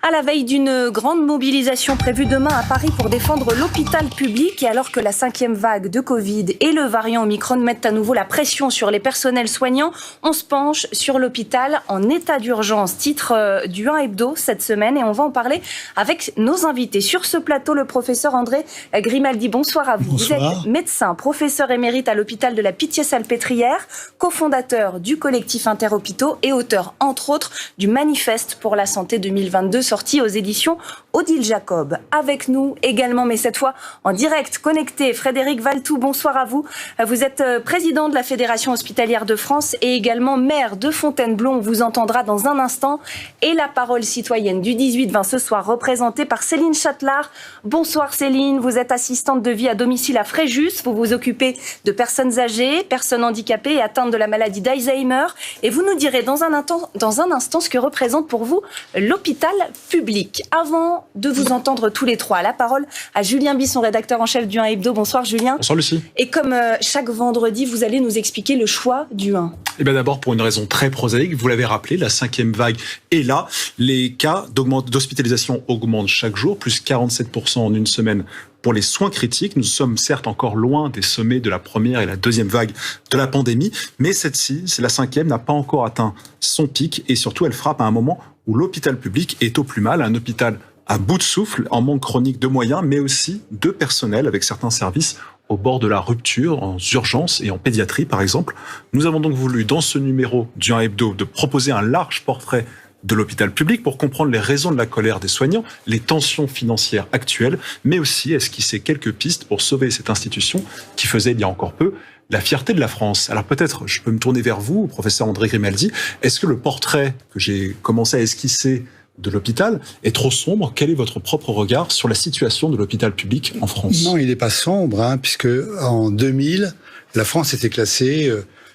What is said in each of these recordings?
À la veille d'une grande mobilisation prévue demain à Paris pour défendre l'hôpital public, et alors que la 5e vague de Covid et le variant Omicron mettent à nouveau la pression sur les personnels soignants, on se penche sur l'hôpital en état d'urgence. Titre du 1 Hebdo cette semaine, et on va en parler avec nos invités. Sur ce plateau, le professeur André Grimaldi. Bonsoir à vous. Bonsoir. Vous êtes médecin, professeur émérite à l'hôpital de la Pitié-Salpêtrière, cofondateur du collectif Interhôpitaux et auteur, entre autres, du manifeste pour la santé 2022, sorti aux éditions Odile Jacob. Avec nous également, mais cette fois en direct, connecté, Frédéric Valtou. Bonsoir à vous. Vous êtes président de la Fédération hospitalière de France et également maire de Fontainebleau. On vous entendra dans un instant. Et la parole citoyenne du 18-20 ce soir, représentée par Céline Châtelard. Bonsoir Céline, vous êtes assistante de vie à domicile à Fréjus. Vous vous occupez de personnes âgées, personnes handicapées et atteintes de la maladie d'Alzheimer. Et vous nous direz dans un instant ce que représente pour vous l'hôpital public. Avant de vous entendre tous les trois, la parole à Julien Bisson, rédacteur en chef du 1 Hebdo. Bonsoir Julien. Bonsoir Lucie. Et comme chaque vendredi, vous allez nous expliquer le choix du 1. Eh bien d'abord pour une raison très prosaïque, vous l'avez rappelé, la 5e vague est là. Les cas d'hospitalisation augmentent chaque jour, plus 47% en une semaine pour les soins critiques. Nous sommes certes encore loin des sommets de la première et la deuxième vague de la pandémie, mais celle-ci, c'est la 5e, n'a pas encore atteint son pic et surtout elle frappe à un moment où l'hôpital public est au plus mal, un hôpital à bout de souffle, en manque chronique de moyens, mais aussi de personnel avec certains services au bord de la rupture, en urgence et en pédiatrie par exemple. Nous avons donc voulu, dans ce numéro du 1 Hebdo, de proposer un large portrait de l'hôpital public pour comprendre les raisons de la colère des soignants, les tensions financières actuelles, mais aussi esquisser quelques pistes pour sauver cette institution qui faisait il y a encore peu la fierté de la France. Alors peut-être, je peux me tourner vers vous, professeur André Grimaldi. Est-ce que le portrait que j'ai commencé à esquisser de l'hôpital est trop sombre? Quel est votre propre regard sur la situation de l'hôpital public en France? Non, il n'est pas sombre, puisque en 2000, la France était classée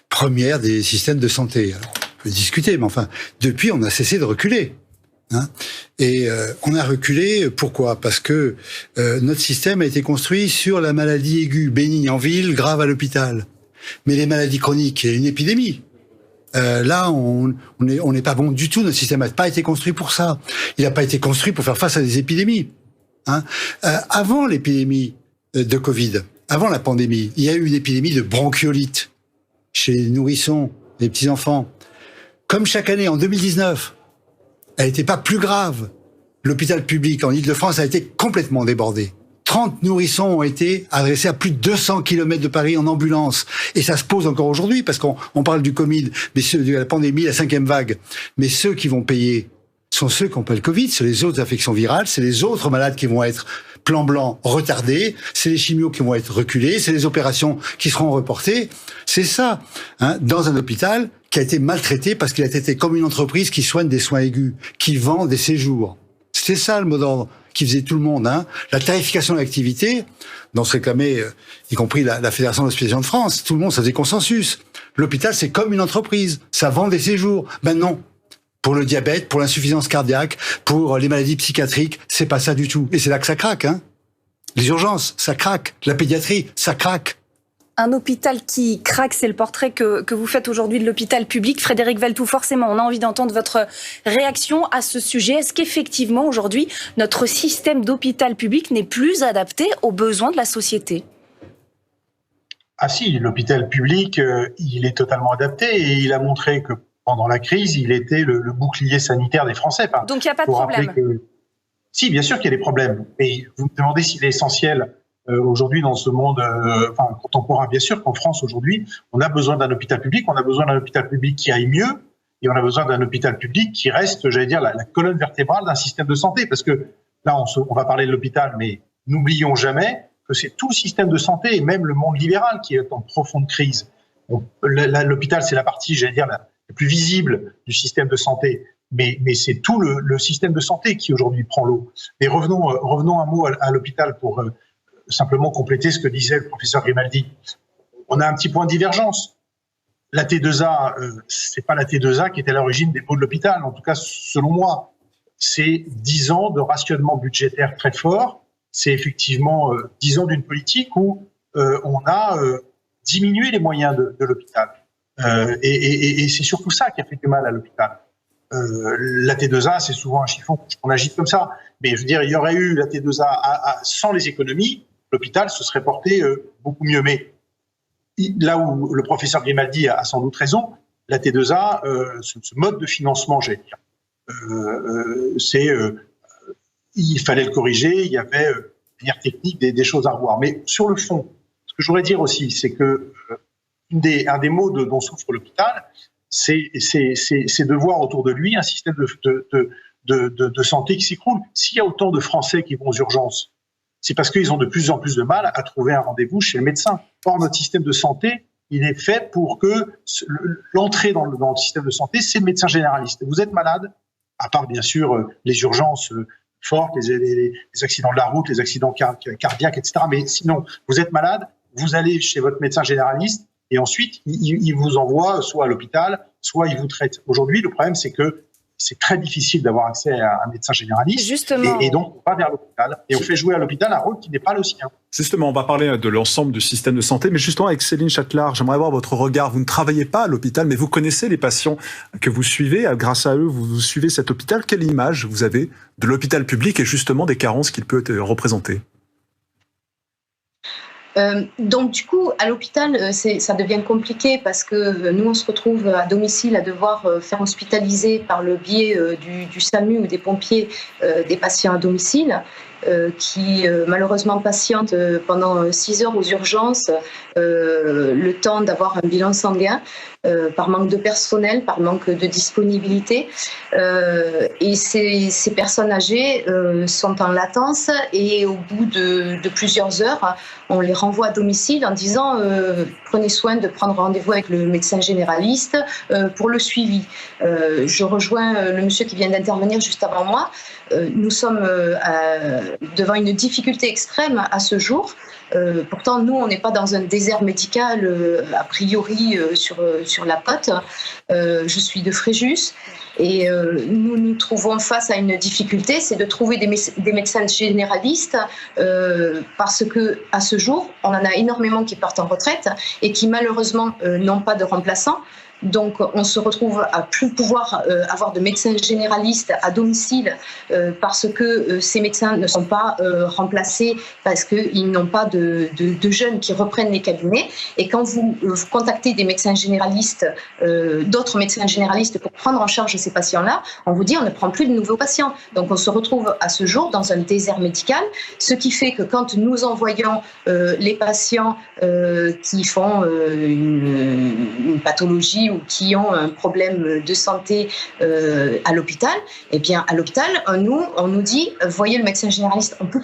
première des systèmes de santé. Alors, on peut discuter, mais enfin, depuis, on a cessé de reculer. Et on a reculé, pourquoi? Parce que notre système a été construit sur la maladie aiguë, bénigne en ville, grave à l'hôpital. Mais les maladies chroniques, il y a une épidémie. Là, on n'est pas bon du tout. Notre système n'a pas été construit pour ça. Il n'a pas été construit pour faire face à des épidémies. Avant l'épidémie de Covid, avant la pandémie, il y a eu une épidémie de bronchiolite chez les nourrissons, les petits-enfants. Comme chaque année, en 2019, elle n'était pas plus grave. L'hôpital public en Île-de-France a été complètement débordé. 30 nourrissons ont été adressés à plus de 200 km de Paris en ambulance. Et ça se pose encore aujourd'hui, parce qu'on parle du Covid, mais de la pandémie, la 5e vague. Mais ceux qui vont payer sont ceux qui n'ont pas le Covid, c'est les autres affections virales, c'est les autres malades qui vont être plan blanc retardés, c'est les chimios qui vont être reculés, c'est les opérations qui seront reportées. C'est ça, dans un hôpital qui a été maltraité parce qu'il a été comme une entreprise qui soigne des soins aigus, qui vend des séjours. C'était ça le mot d'ordre qui faisait tout le monde. La tarification de l'activité, dont se réclamait, y compris la Fédération d'hospitalisation de France, tout le monde, ça faisait consensus. L'hôpital, c'est comme une entreprise, ça vend des séjours. Ben non. Pour le diabète, pour l'insuffisance cardiaque, pour les maladies psychiatriques, c'est pas ça du tout. Et c'est là que ça craque. Les urgences, ça craque. La pédiatrie, ça craque. Un hôpital qui craque, c'est le portrait que vous faites aujourd'hui de l'hôpital public. Frédéric Valtou, forcément, on a envie d'entendre votre réaction à ce sujet. Est-ce qu'effectivement, aujourd'hui, notre système d'hôpital public n'est plus adapté aux besoins de la société? Ah si, l'hôpital public, il est totalement adapté et il a montré que pendant la crise, il était le bouclier sanitaire des Français. Donc il n'y a pas de problème. Si, bien sûr qu'il y a des problèmes. Mais vous me demandez s'il est essentiel aujourd'hui dans ce monde contemporain. Bien sûr qu'en France aujourd'hui, on a besoin d'un hôpital public, on a besoin d'un hôpital public qui aille mieux et on a besoin d'un hôpital public qui reste, j'allais dire, la colonne vertébrale d'un système de santé. Parce que là, on va parler de l'hôpital, mais n'oublions jamais que c'est tout le système de santé et même le monde libéral qui est en profonde crise. L'hôpital, c'est la partie, j'allais dire, la plus visible du système de santé. Mais c'est tout le système de santé qui aujourd'hui prend l'eau. Mais revenons un mot à l'hôpital pour simplement compléter ce que disait le professeur Grimaldi. On a un petit point de divergence. La T2A, c'est pas la T2A qui était à l'origine des maux de l'hôpital. En tout cas, selon moi, c'est 10 ans de rationnement budgétaire très fort. C'est effectivement 10 ans d'une politique où on a diminué les moyens de l'hôpital. Et c'est surtout ça qui a fait du mal à l'hôpital. la T2A, c'est souvent un chiffon qu'on agite comme ça. Mais je veux dire, il y aurait eu la T2A sans les économies, l'hôpital se serait porté beaucoup mieux. Mais là où le professeur Grimaldi a sans doute raison, la T2A, ce mode de financement, j'allais dire, il fallait le corriger, il y avait de manière technique des choses à revoir. Mais sur le fond, ce que je voudrais dire aussi, c'est que un des maux dont souffre l'hôpital, c'est de voir autour de lui un système de santé qui s'écroule. S'il y a autant de Français qui vont aux urgences, c'est parce qu'ils ont de plus en plus de mal à trouver un rendez-vous chez le médecin. Or, notre système de santé, il est fait pour que l'entrée dans le système de santé, c'est le médecin généraliste. Vous êtes malade, à part bien sûr les urgences fortes, les accidents de la route, les accidents cardiaques, etc. Mais sinon, vous êtes malade, vous allez chez votre médecin généraliste et ensuite, il vous envoie soit à l'hôpital, soit il vous traite. Aujourd'hui, le problème, c'est que c'est très difficile d'avoir accès à un médecin généraliste. Justement. Et donc, on va vers l'hôpital. Et on fait jouer à l'hôpital un rôle qui n'est pas le sien. Justement, on va parler de l'ensemble du système de santé, mais justement avec Céline Chatelaar, j'aimerais avoir votre regard. Vous ne travaillez pas à l'hôpital, mais vous connaissez les patients que vous suivez. Grâce à eux, vous suivez cet hôpital. Quelle image vous avez de l'hôpital public et justement des carences qu'il peut représenter ? Donc du coup, à l'hôpital, ça devient compliqué parce que nous, on se retrouve à domicile à devoir faire hospitaliser par le biais du SAMU ou des pompiers des patients à domicile qui malheureusement patientent pendant 6 heures aux urgences, le temps d'avoir un bilan sanguin. Par manque de personnel, par manque de disponibilité. Et ces personnes âgées sont en latence et au bout de plusieurs heures, on les renvoie à domicile en disant prenez soin de prendre rendez-vous avec le médecin généraliste pour le suivi. Je rejoins le monsieur qui vient d'intervenir juste avant moi. Nous sommes devant une difficulté extrême à ce jour. Pourtant, nous, on n'est pas dans un désert médical a priori sur la côte. Je suis de Fréjus et nous nous trouvons face à une difficulté, c'est de trouver des médecins généralistes parce que à ce jour, on en a énormément qui partent en retraite et qui malheureusement n'ont pas de remplaçants. Donc, on se retrouve à plus pouvoir avoir de médecins généralistes à domicile parce que ces médecins ne sont pas remplacés parce qu'ils n'ont pas de jeunes qui reprennent les cabinets. Et quand vous contactez des médecins généralistes, d'autres médecins généralistes pour prendre en charge ces patients-là, on vous dit on ne prend plus de nouveaux patients. Donc, on se retrouve à ce jour dans un désert médical, ce qui fait que quand nous envoyons les patients qui font une pathologie ou qui ont un problème de santé à l'hôpital, eh bien à l'hôpital, on nous dit voyez le médecin généraliste, on peut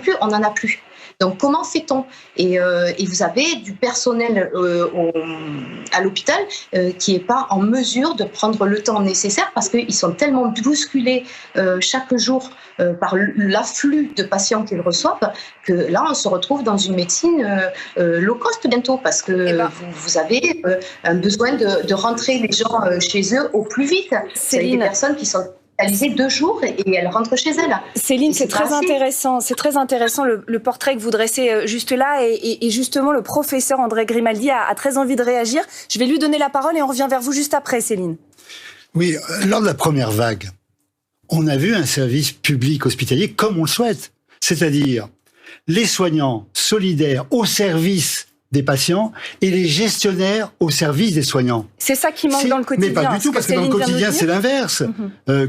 plus, on n'en a plus. Donc comment fait-on ? Et vous avez du personnel à l'hôpital qui n'est pas en mesure de prendre le temps nécessaire parce qu'ils sont tellement bousculés chaque jour par l'afflux de patients qu'ils reçoivent que là on se retrouve dans une médecine low cost bientôt parce que vous avez un besoin de rentrer les gens chez eux au plus vite. C'est des personnes qui sont hospitalisée 2 jours et elle rentre chez elle. Céline, c'est très intéressant. C'est très intéressant le portrait que vous dressez juste là et justement le professeur André Grimaldi a très envie de réagir. Je vais lui donner la parole et on revient vers vous juste après, Céline. Oui, lors de la première vague, on a vu un service public hospitalier comme on le souhaite, c'est-à-dire les soignants solidaires au service des patients et les gestionnaires au service des soignants. C'est ça qui manque dans le quotidien. Mais pas du tout, parce que dans le quotidien, c'est l'inverse.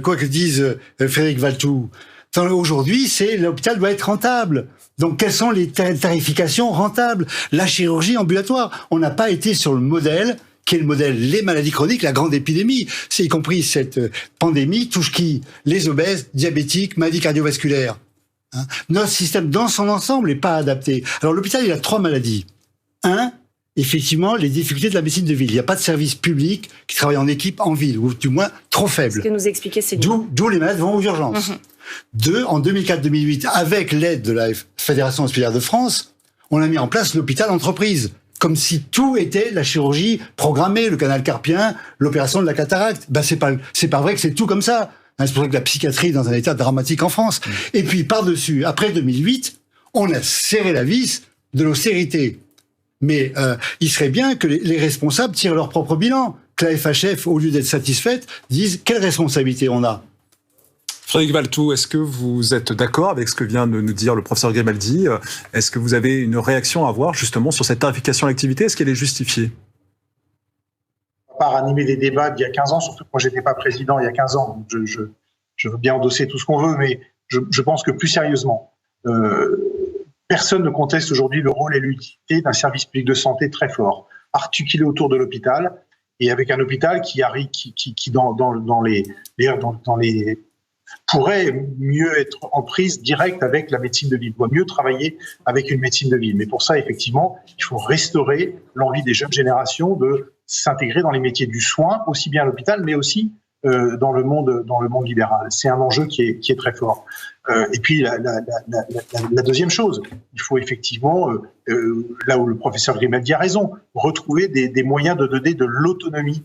Quoi que dise Frédéric Valtou. Aujourd'hui, l'hôpital doit être rentable. Donc, quelles sont les tarifications rentables ? La chirurgie ambulatoire. On n'a pas été sur le modèle qui est le modèle les maladies chroniques, la grande épidémie, c'est y compris cette pandémie touche qui ? Les obèses, diabétiques, maladies cardiovasculaires. Notre système dans son ensemble n'est pas adapté. Alors l'hôpital, il a 3 maladies. 1, effectivement, les difficultés de la médecine de ville. Il n'y a pas de service public qui travaille en équipe en ville, ou du moins trop faible. Ce que nous expliquait Céline. D'où les malades vont aux urgences. 2, en 2004-2008, avec l'aide de la Fédération hospitalière de France, on a mis en place l'hôpital entreprise. Comme si tout était la chirurgie programmée, le canal carpien, l'opération de la cataracte. C'est pas vrai que c'est tout comme ça. C'est pour ça que la psychiatrie est dans un état dramatique en France. Et puis, par-dessus, après 2008, on a serré la vis de l'austérité. Mais il serait bien que les responsables tirent leur propre bilan. que la FHF, au lieu d'être satisfaite, dise quelle responsabilité on a. Frédéric Valletoux, est-ce que vous êtes d'accord avec ce que vient de nous dire le professeur Grimaldi? Est-ce que vous avez une réaction à avoir justement sur cette tarification à l'activité? Est-ce qu'elle est justifiée? Pas ranimer des débats d'il y a 15 ans, surtout que moi j'étais pas président il y a 15 ans, donc je veux bien endosser tout ce qu'on veut, mais je pense que plus sérieusement, personne ne conteste aujourd'hui le rôle et l'utilité d'un service public de santé très fort, articulé autour de l'hôpital, et avec un hôpital qui pourrait mieux être en prise directe avec la médecine de ville, doit mieux travailler avec une médecine de ville. Mais pour ça, effectivement, il faut restaurer l'envie des jeunes générations de s'intégrer dans les métiers du soin, aussi bien à l'hôpital, mais aussi dans le monde libéral. C'est un enjeu qui est très fort. Et puis la deuxième chose, il faut effectivement, là où le professeur Grimaldi a raison, retrouver des moyens de donner de l'autonomie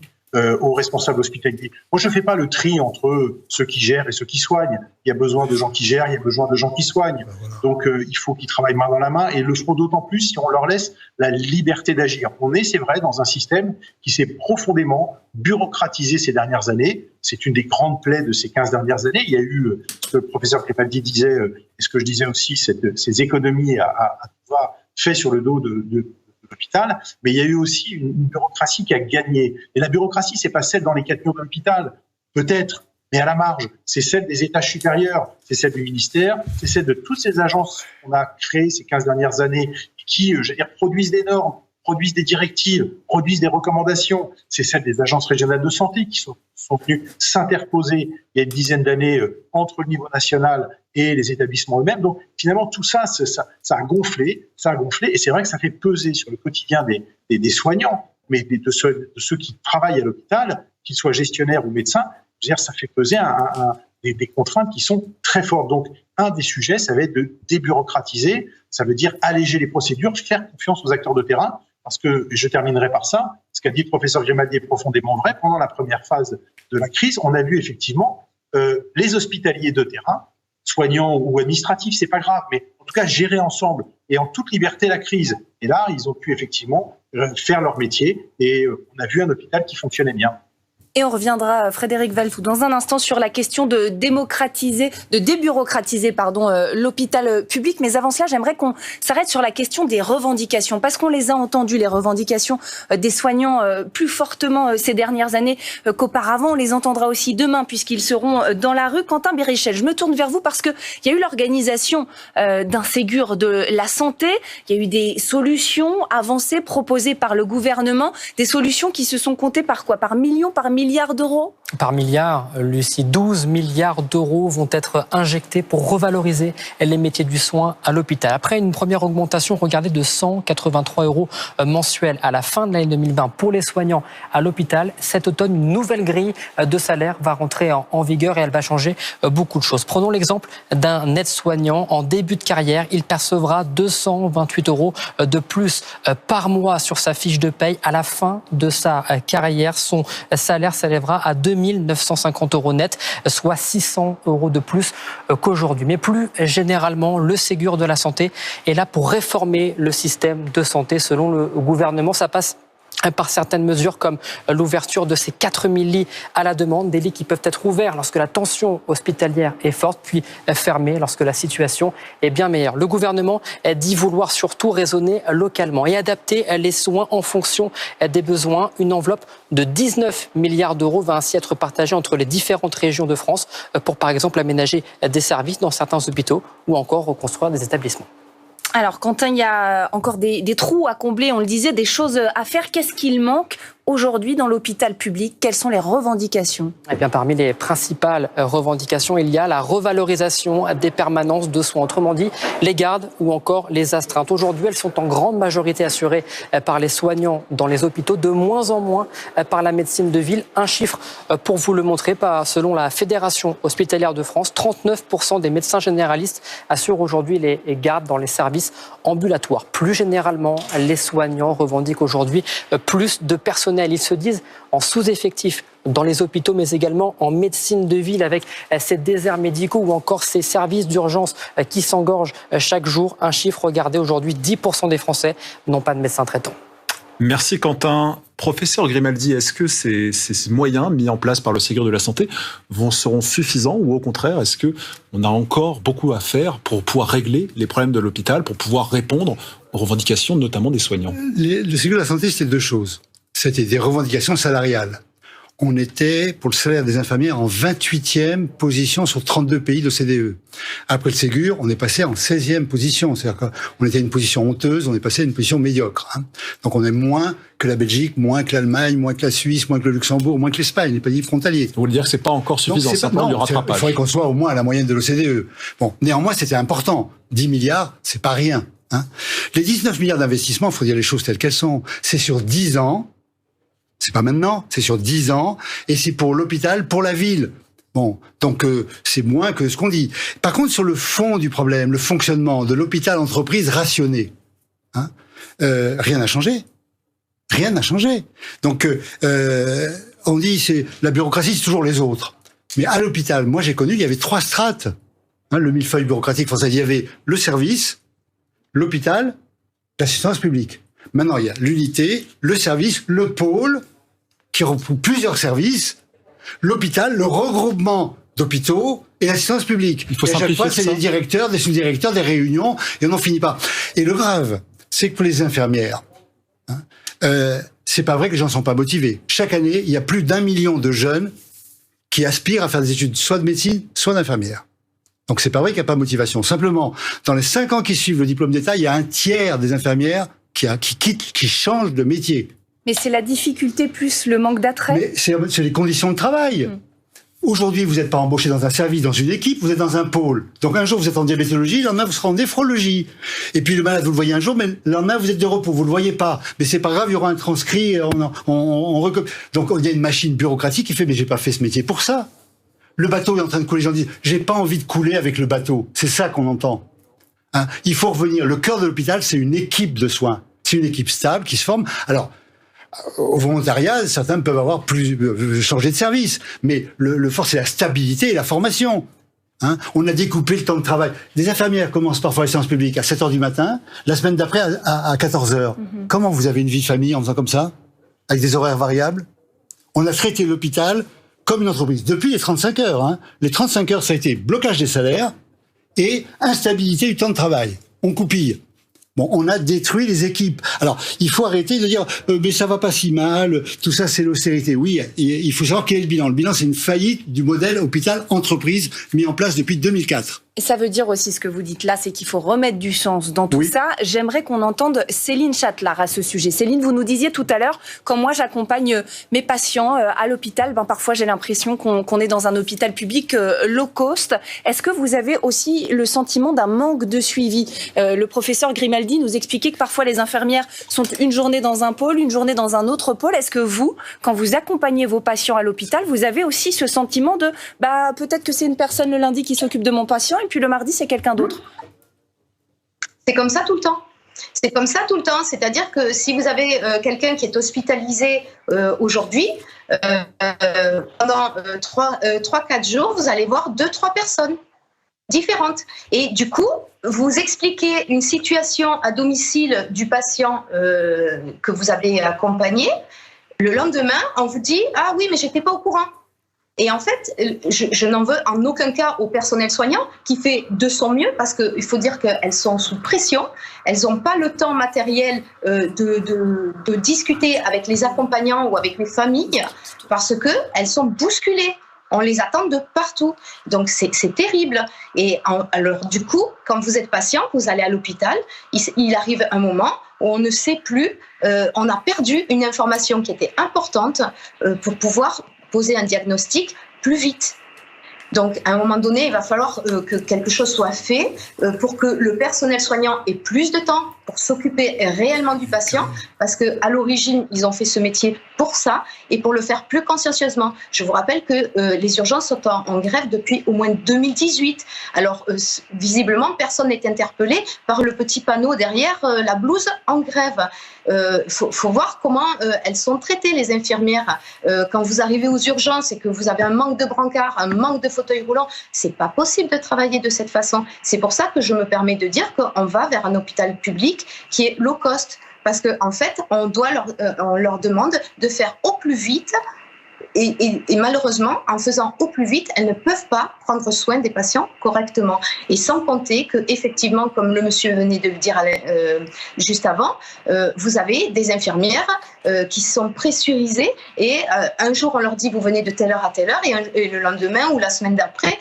aux responsables hospitaliers. Moi, je ne fais pas le tri entre ceux qui gèrent et ceux qui soignent. Il y a besoin de gens qui gèrent, il y a besoin de gens qui soignent. Donc, il faut qu'ils travaillent main dans la main et le feront d'autant plus si on leur laisse la liberté d'agir. On est, c'est vrai, dans un système qui s'est profondément bureaucratisé ces dernières années. C'est une des grandes plaies de ces 15 dernières années. Il y a eu, ce que le professeur Grimaldi disait, et ce que je disais aussi, ces économies à pouvoir fait sur le dos de l'hôpital, mais il y a eu aussi une bureaucratie qui a gagné. Et la bureaucratie, c'est pas celle dans les 4 murs de l'hôpital, peut-être, mais à la marge. C'est celle des étages supérieurs, c'est celle du ministère, c'est celle de toutes ces agences qu'on a créées ces 15 dernières années qui, produisent des normes, produisent des directives, produisent des recommandations. C'est celle des agences régionales de santé qui sont venues s'interposer il y a une dizaine d'années entre le niveau national et les établissements eux-mêmes. Donc finalement, tout ça, ça a gonflé, et c'est vrai que ça fait peser sur le quotidien des soignants, mais de ceux qui travaillent à l'hôpital, qu'ils soient gestionnaires ou médecins. Je veux dire, ça fait peser des contraintes qui sont très fortes. Donc, un des sujets, ça va être de débureaucratiser, ça veut dire alléger les procédures, faire confiance aux acteurs de terrain, parce que, et je terminerai par ça, ce qu'a dit le professeur Grimaldi est profondément vrai. Pendant la première phase de la crise, on a vu effectivement les hospitaliers de terrain, soignants ou administratifs, c'est pas grave, mais en tout cas gérer ensemble et en toute liberté la crise. Et là, ils ont pu effectivement faire leur métier et on a vu un hôpital qui fonctionnait bien. Et on reviendra, Frédéric Valletoux, dans un instant sur la question de débureaucratiser l'hôpital public. Mais avant cela, j'aimerais qu'on s'arrête sur la question des revendications, parce qu'on les a entendues, les revendications des soignants, plus fortement ces dernières années qu'auparavant. On les entendra aussi demain, puisqu'ils seront dans la rue. Quentin Béréchel, je me tourne vers vous parce qu'il y a eu l'organisation d'un Ségur de la santé. Il y a eu des solutions avancées, proposées par le gouvernement, des solutions qui se sont comptées par quoi? Par millions, par milliards d'euros? Par milliards, Lucie, 12 milliards d'euros vont être injectés pour revaloriser les métiers du soin à l'hôpital. Après une première augmentation, regardez, de 183 euros mensuels à la fin de l'année 2020 pour les soignants à l'hôpital. Cet automne, une nouvelle grille de salaire va rentrer en vigueur et elle va changer beaucoup de choses. Prenons l'exemple d'un aide-soignant en début de carrière. Il percevra 228 euros de plus par mois sur sa fiche de paye. À la fin de sa carrière, son salaire s'élèvera à 2 950 euros net, soit 600 euros de plus qu'aujourd'hui. Mais plus généralement, le Ségur de la santé est là pour réformer le système de santé. Selon le gouvernement, ça passe par certaines mesures comme l'ouverture de ces 4000 lits à la demande, des lits qui peuvent être ouverts lorsque la tension hospitalière est forte, puis fermés lorsque la situation est bien meilleure. Le gouvernement dit vouloir surtout raisonner localement et adapter les soins en fonction des besoins. Une enveloppe de 19 milliards d'euros va ainsi être partagée entre les différentes régions de France pour, par exemple, aménager des services dans certains hôpitaux ou encore reconstruire des établissements. Alors, Quentin, il y a encore des trous à combler, on le disait, des choses à faire. Qu'est-ce qu'il manque aujourd'hui dans l'hôpital public? Quelles sont les revendications? Eh bien, parmi les principales revendications, il y a la revalorisation des permanences de soins. Autrement dit, les gardes ou encore les astreintes. Aujourd'hui, elles sont en grande majorité assurées par les soignants dans les hôpitaux, de moins en moins par la médecine de ville. Un chiffre pour vous le montrer, selon la Fédération hospitalière de France, 39% des médecins généralistes assurent aujourd'hui les gardes dans les services ambulatoires. Plus généralement, les soignants revendiquent aujourd'hui plus de personnel. Ils se disent en sous-effectif dans les hôpitaux, mais également en médecine de ville, avec ces déserts médicaux ou encore ces services d'urgence qui s'engorgent chaque jour. Un chiffre, regardez, aujourd'hui, 10% des Français n'ont pas de médecin traitant. Merci Quentin. Professeur Grimaldi, est-ce que ces moyens mis en place par le Ségur de la Santé seront suffisants ou au contraire, est-ce qu'on a encore beaucoup à faire pour pouvoir régler les problèmes de l'hôpital, pour pouvoir répondre aux revendications notamment des soignants? Le Ségur de la Santé, c'était deux choses. C'était des revendications salariales. On était, pour le salaire des infirmières, en 28e position sur 32 pays de l'OCDE. Après le Ségur, on est passé en 16e position. C'est-à-dire qu'on était à une position honteuse, on est passé à une position médiocre. Donc on est moins que la Belgique, moins que l'Allemagne, moins que la Suisse, moins que le Luxembourg, moins que l'Espagne, les pays frontaliers. Vous voulez dire que c'est pas encore suffisant, c'est un plan du rattrapage. Il faudrait qu'on soit au moins à la moyenne de l'OCDE. Bon, néanmoins, c'était important. 10 milliards, c'est pas rien. Les 19 milliards d'investissements, il faut dire les choses telles qu'elles sont. C'est sur 10 ans. C'est pas maintenant, c'est sur 10 ans, et c'est pour l'hôpital, pour la ville. Bon, donc c'est moins que ce qu'on dit. Par contre, sur le fond du problème, le fonctionnement de l'hôpital-entreprise rationné, rien n'a changé. Rien n'a changé. Donc, on dit, c'est la bureaucratie, c'est toujours les autres. Mais à l'hôpital, moi j'ai connu, il y avait 3 strates. Le millefeuille bureaucratique français, il y avait le service, l'hôpital, l'assistance publique. Maintenant, il y a l'unité, le service, le pôle, qui regroupe plusieurs services, l'hôpital, le regroupement d'hôpitaux et l'assistance publique. Il faut et à chaque fois, c'est ça. des directeurs, des sous-directeurs, des réunions, et on n'en finit pas. Et le grave, c'est que pour les infirmières, c'est pas vrai que les gens ne sont pas motivés. Chaque année, il y a plus d'1 million de jeunes qui aspirent à faire des études soit de médecine, soit d'infirmière. Donc c'est pas vrai qu'il n'y a pas de motivation. Simplement, dans les 5 ans qui suivent le diplôme d'État, il y a un tiers des infirmières qui changent de métier. Mais c'est la difficulté plus le manque d'attrait. Mais c'est les conditions de travail. Aujourd'hui, vous n'êtes pas embauché dans un service, dans une équipe, vous êtes dans un pôle. Donc un jour, vous êtes en diabétologie, le lendemain, vous serez en néphrologie. Et puis le malade, vous le voyez un jour, mais le lendemain, vous êtes de repos, vous le voyez pas. Mais c'est pas grave, il y aura un transcrit. Donc il y a une machine bureaucratique qui fait, mais j'ai pas fait ce métier pour ça. Le bateau est en train de couler, les gens disent, j'ai pas envie de couler avec le bateau. C'est ça qu'on entend. Il faut revenir. Le cœur de l'hôpital, c'est une équipe de soins. C'est une équipe stable qui se forme. Alors, au volontariat, certains peuvent avoir changer de service. Mais le fort, c'est la stabilité et la formation. On a découpé le temps de travail. Les infirmières commencent parfois la séance publique à 7h du matin, la semaine d'après à 14h. Comment vous avez une vie de famille en faisant comme ça? Avec des horaires variables? On a traité l'hôpital comme une entreprise. Depuis les 35 heures. Les 35 heures, ça a été blocage des salaires et instabilité du temps de travail. On coupille. Bon, on a détruit les équipes. Alors, il faut arrêter de dire mais ça va pas si mal, tout ça c'est l'austérité. Oui, il faut savoir quel est le bilan. Le bilan, c'est une faillite du modèle hôpital-entreprise mis en place depuis 2004. Et ça veut dire aussi ce que vous dites là, c'est qu'il faut remettre du sens dans tout ça. J'aimerais qu'on entende Céline Châtelard à ce sujet. Céline, vous nous disiez tout à l'heure, quand moi j'accompagne mes patients à l'hôpital, parfois j'ai l'impression qu'on est dans un hôpital public low cost. Est-ce que vous avez aussi le sentiment d'un manque de suivi? Le professeur Grimaldi nous expliquait que parfois les infirmières sont une journée dans un pôle, une journée dans un autre pôle. Est-ce que vous, quand vous accompagnez vos patients à l'hôpital, vous avez aussi ce sentiment de peut-être que c'est une personne le lundi qui s'occupe de mon patient et puis le mardi, c'est quelqu'un d'autre? C'est comme ça tout le temps. C'est comme ça tout le temps. C'est-à-dire que si vous avez quelqu'un qui est hospitalisé aujourd'hui, pendant 3-4 jours, vous allez voir 2-3 personnes différentes. Et du coup, vous expliquez une situation à domicile du patient que vous avez accompagné. Le lendemain, on vous dit « Ah oui, mais j'étais pas au courant ». Et en fait, je n'en veux en aucun cas au personnel soignant qui fait de son mieux parce qu'il faut dire qu'elles sont sous pression. Elles n'ont pas le temps matériel de discuter avec les accompagnants ou avec les familles parce qu'elles sont bousculées. On les attend de partout. Donc, c'est terrible. Et alors, du coup, quand vous êtes patient, vous allez à l'hôpital, il arrive un moment où on ne sait plus, on a perdu une information qui était importante pour pouvoir poser un diagnostic plus vite. Donc, à un moment donné, il va falloir que quelque chose soit fait pour que le personnel soignant ait plus de temps pour s'occuper réellement du patient, parce qu'à l'origine, ils ont fait ce métier pour ça et pour le faire plus consciencieusement. Je vous rappelle que les urgences sont en grève depuis au moins 2018. Alors, visiblement, personne n'est interpellé par le petit panneau derrière la blouse en grève. Faut voir comment elles sont traitées, les infirmières. Quand vous arrivez aux urgences et que vous avez un manque de brancard, un manque de fauteuil roulant, c'est pas possible de travailler de cette façon. C'est pour ça que je me permets de dire qu'on va vers un hôpital public qui est low cost. parce que en fait, on leur demande de faire au plus vite. Et malheureusement, en faisant au plus vite, elles ne peuvent pas prendre soin des patients correctement. Et sans compter que, effectivement, comme le monsieur venait de le dire juste avant, vous avez des infirmières qui sont pressurisées et un jour on leur dit vous venez de telle heure à telle heure et le lendemain ou la semaine d'après,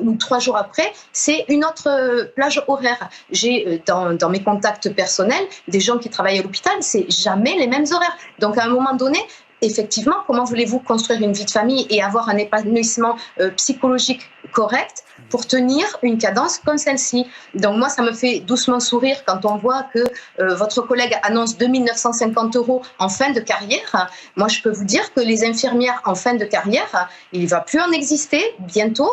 ou 3 jours après, c'est une autre plage horaire. J'ai dans mes contacts personnels des gens qui travaillent à l'hôpital, c'est jamais les mêmes horaires. Donc à un moment donné, effectivement, comment voulez-vous construire une vie de famille et avoir un épanouissement psychologique correct pour tenir une cadence comme celle-ci? Donc moi, ça me fait doucement sourire quand on voit que votre collègue annonce 2 950 € en fin de carrière. Moi, je peux vous dire que les infirmières en fin de carrière, il ne va plus en exister bientôt,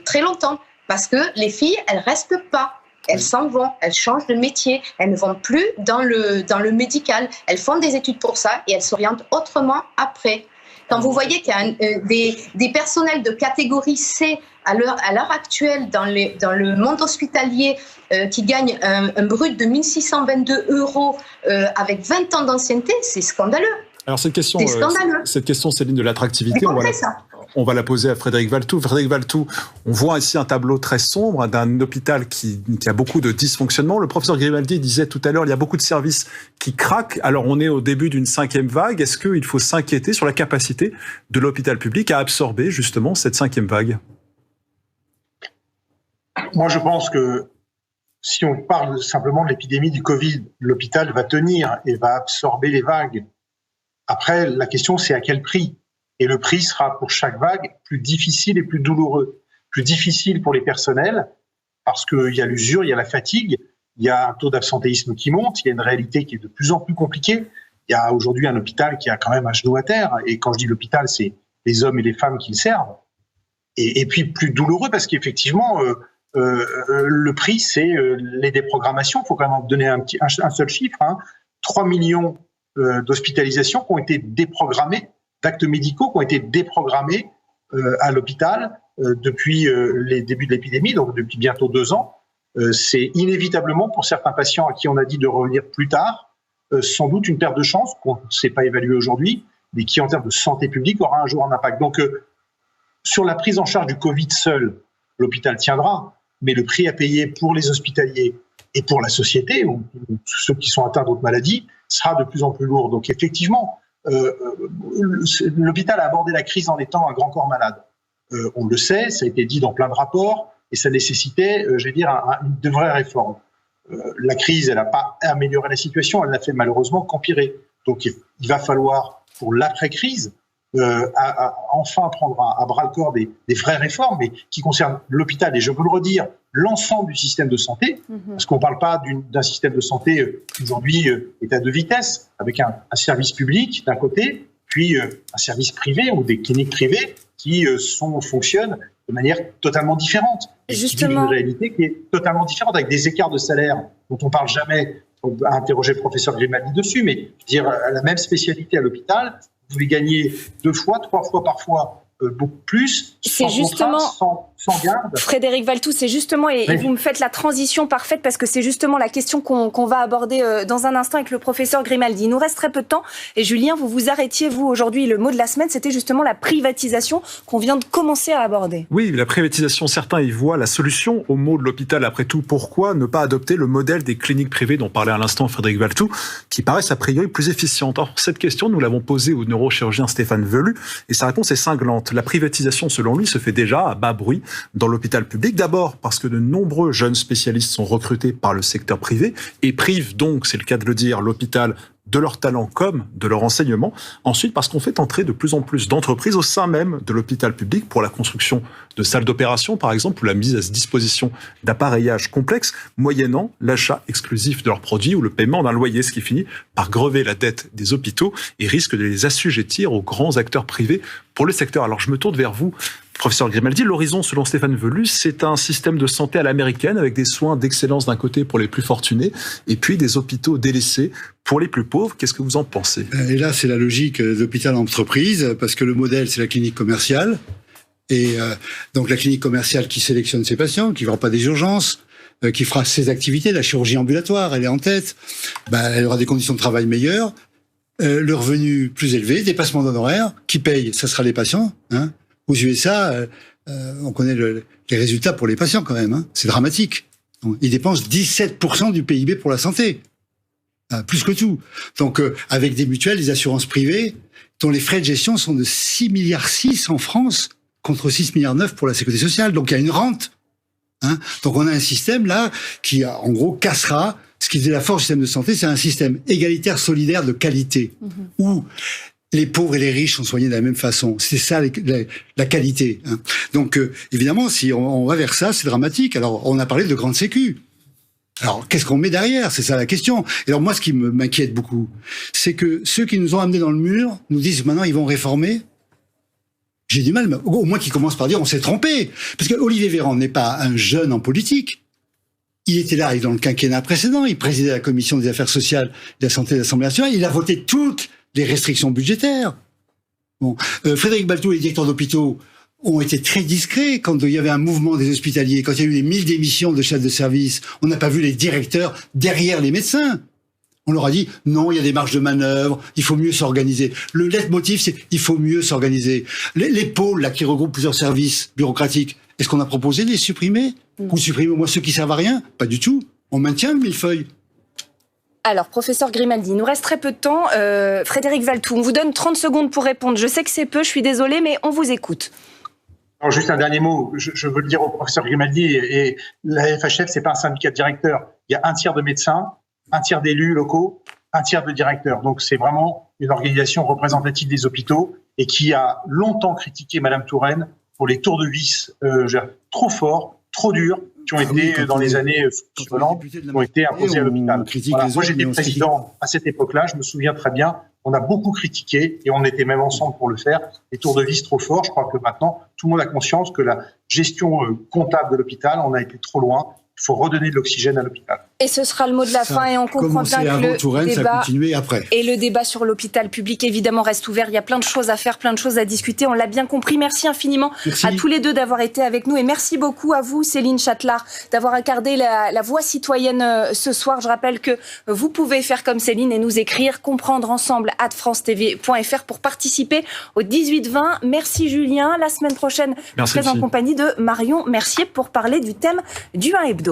très longtemps, parce que les filles, elles ne restent pas. Elles s'en vont, elles changent de métier, elles ne vont plus dans le médical. Elles font des études pour ça et elles s'orientent autrement après. Quand vous voyez qu'il y a des personnels de catégorie C à l'heure actuelle dans le monde hospitalier qui gagnent un brut de 1 622 € avec 20 ans d'ancienneté, c'est scandaleux. Alors cette question, Céline, de l'attractivité, on va la poser à Frédéric Valletoux. Frédéric Valletoux, on voit ici un tableau très sombre d'un hôpital qui a beaucoup de dysfonctionnements. Le professeur Grimaldi disait tout à l'heure, il y a beaucoup de services qui craquent. Alors on est au début d'une 5e vague. Est-ce qu'il faut s'inquiéter sur la capacité de l'hôpital public à absorber justement cette 5e vague? Moi, je pense que si on parle simplement de l'épidémie du Covid, l'hôpital va tenir et va absorber les vagues. Après, la question, c'est à quel prix? Et le prix sera pour chaque vague plus difficile et plus douloureux. Plus difficile pour les personnels, parce qu'il y a l'usure, il y a la fatigue, il y a un taux d'absentéisme qui monte, il y a une réalité qui est de plus en plus compliquée. Il y a aujourd'hui un hôpital qui a quand même un genou à terre, et quand je dis l'hôpital, c'est les hommes et les femmes qui le servent. Et puis plus douloureux, parce qu'effectivement, le prix, c'est les déprogrammations. Il faut quand même donner un seul chiffre, 3 millions d'hospitalisations qui ont été déprogrammées, d'actes médicaux qui ont été déprogrammés à l'hôpital depuis les débuts de l'épidémie, donc depuis bientôt 2 ans. C'est inévitablement pour certains patients à qui on a dit de revenir plus tard, sans doute une perte de chance qu'on ne sait pas évaluer aujourd'hui, mais qui en termes de santé publique aura un jour un impact. Donc sur la prise en charge du Covid seul, l'hôpital tiendra, mais le prix à payer pour les hospitaliers et pour la société, ou ceux qui sont atteints d'autres maladies, sera de plus en plus lourd. Donc effectivement, l'hôpital a abordé la crise en étant un grand corps malade. On le sait, ça a été dit dans plein de rapports, et ça nécessitait, de vraies réformes. La crise, elle n'a pas amélioré la situation, elle n'a fait malheureusement qu'empirer. Donc il va falloir, pour l'après-crise, enfin prendre à bras le corps des vraies réformes, mais qui concernent l'hôpital, et je veux le redire, l'ensemble du système de santé, parce qu'on ne parle pas d'un système de santé qui aujourd'hui est à 2 vitesses, avec un service public d'un côté, puis un service privé ou des cliniques privées qui fonctionnent de manière totalement différente. Et justement, qui vivent une réalité qui est totalement différente, avec des écarts de salaire dont on ne parle jamais. On va interroger le professeur Grimaldi dessus, mais je veux dire, à la même spécialité à l'hôpital, vous pouvez gagner 2 fois, 3 fois parfois beaucoup plus, sans justement, contrat, sans garde. Frédéric Valletoux, c'est justement, et vous me faites la transition parfaite, parce que c'est justement la question qu'on va aborder dans un instant avec le professeur Grimaldi. Il nous reste très peu de temps, et Julien, vous vous arrêtiez, vous, aujourd'hui, le mot de la semaine, c'était justement la privatisation qu'on vient de commencer à aborder. Oui, la privatisation, certains y voient la solution au mot de l'hôpital. Après tout, pourquoi ne pas adopter le modèle des cliniques privées dont parlait à l'instant Frédéric Valletoux, qui paraissent a priori plus efficientes? Alors, cette question, nous l'avons posée au neurochirurgien Stéphane Velu, et sa réponse est cinglante. La privatisation, selon lui, se fait déjà à bas bruit dans l'hôpital public. D'abord parce que de nombreux jeunes spécialistes sont recrutés par le secteur privé et privent donc, c'est le cas de le dire, l'hôpital de leur talent comme de leur enseignement. Ensuite, parce qu'on fait entrer de plus en plus d'entreprises au sein même de l'hôpital public pour la construction de salles d'opération, par exemple, ou la mise à disposition d'appareillages complexes, moyennant l'achat exclusif de leurs produits ou le paiement d'un loyer, ce qui finit par grever la dette des hôpitaux et risque de les assujettir aux grands acteurs privés pour le secteur. Alors, je me tourne vers vous, professeur Grimaldi. L'horizon, selon Stéphane Velu, c'est un système de santé à l'américaine avec des soins d'excellence d'un côté pour les plus fortunés et puis des hôpitaux délaissés pour les plus pauvres. Qu'est-ce que vous en pensez? Et là, c'est la logique d'hôpital-entreprise, parce que le modèle, c'est la clinique commerciale. Et donc la clinique commerciale qui sélectionne ses patients, qui ne vend pas des urgences, qui fera ses activités, la chirurgie ambulatoire, elle est en tête, elle aura des conditions de travail meilleures, le revenu plus élevé, dépassement d'honoraires, qui paye, ça sera les patients. Hein. Aux USA, on connaît les résultats pour les patients quand même, hein. C'est dramatique. Ils dépensent 17% du PIB pour la santé, plus que tout. Donc avec des mutuelles, des assurances privées, dont les frais de gestion sont de 6,6 milliards en France, contre 6,9 milliards pour la sécurité sociale. Donc il y a une rente. Hein. Donc on a un système là qui, en gros, cassera. Ce qui faisait la force du système de santé, c'est un système égalitaire, solidaire, de qualité, où les pauvres et les riches sont soignés de la même façon. C'est ça la qualité. Hein. Donc évidemment, si on va vers ça, c'est dramatique. Alors on a parlé de grande sécu. Alors qu'est-ce qu'on met derrière? C'est ça la question. Et alors moi, ce qui m'inquiète beaucoup, c'est que ceux qui nous ont amenés dans le mur nous disent maintenant ils vont réformer. J'ai du mal, mais au moins qu'ils commencent par dire on s'est trompé. Parce que Olivier Véran n'est pas un jeune en politique. Il était là dans le quinquennat précédent, il présidait la commission des affaires sociales et de la santé de l'Assemblée nationale, il a voté toutes les restrictions budgétaires. Bon, Frédéric Baltou et les directeurs d'hôpitaux ont été très discrets quand il y avait un mouvement des hospitaliers, quand il y a eu les 1000 démissions de chefs de service, on n'a pas vu les directeurs derrière les médecins. On leur a dit, non, il y a des marges de manœuvre, il faut mieux s'organiser. Le leitmotiv, c'est il faut mieux s'organiser. Les pôles, là, qui regroupent plusieurs services bureaucratiques, est-ce qu'on a proposé de les supprimer? Ou supprimer au moins ceux qui servent à rien? Pas du tout. On maintient le millefeuille. Alors, professeur Grimaldi, il nous reste très peu de temps. Frédéric Valtou, on vous donne 30 secondes pour répondre. Je sais que c'est peu, je suis désolée, mais on vous écoute. Alors, juste un dernier mot. Je veux le dire au professeur Grimaldi, et la FHF, c'est pas un syndicat de directeurs. Il y a un tiers de médecins, un tiers d'élus locaux, un tiers de directeurs. Donc, c'est vraiment une organisation représentative des hôpitaux et qui a longtemps critiqué Madame Touraine pour les tours de vis trop forts, trop durs, qui ont été dans les années Hollande, qui ont été imposés à l'hôpital. Voilà. Moi, j'étais président à cette époque-là, je me souviens très bien. On a beaucoup critiqué et on était même ensemble pour le faire. Les tours de vis trop forts, je crois que maintenant, tout le monde a conscience que la gestion comptable de l'hôpital, on a été trop loin. Il faut redonner de l'oxygène à l'hôpital. Et ce sera le mot de la fin, et on comprend bien que le débat sur l'hôpital public, évidemment, reste ouvert. Il y a plein de choses à faire, plein de choses à discuter. On l'a bien compris. Merci infiniment à tous les deux d'avoir été avec nous. Et merci beaucoup à vous, Céline Chatelaar, d'avoir incarné la voix citoyenne ce soir. Je rappelle que vous pouvez faire comme Céline et nous écrire comprendreensemble@francetv.fr pour participer au 18-20. Merci Julien. La semaine prochaine, je serai en compagnie de Marion Mercier pour parler du thème du 1 hebdo.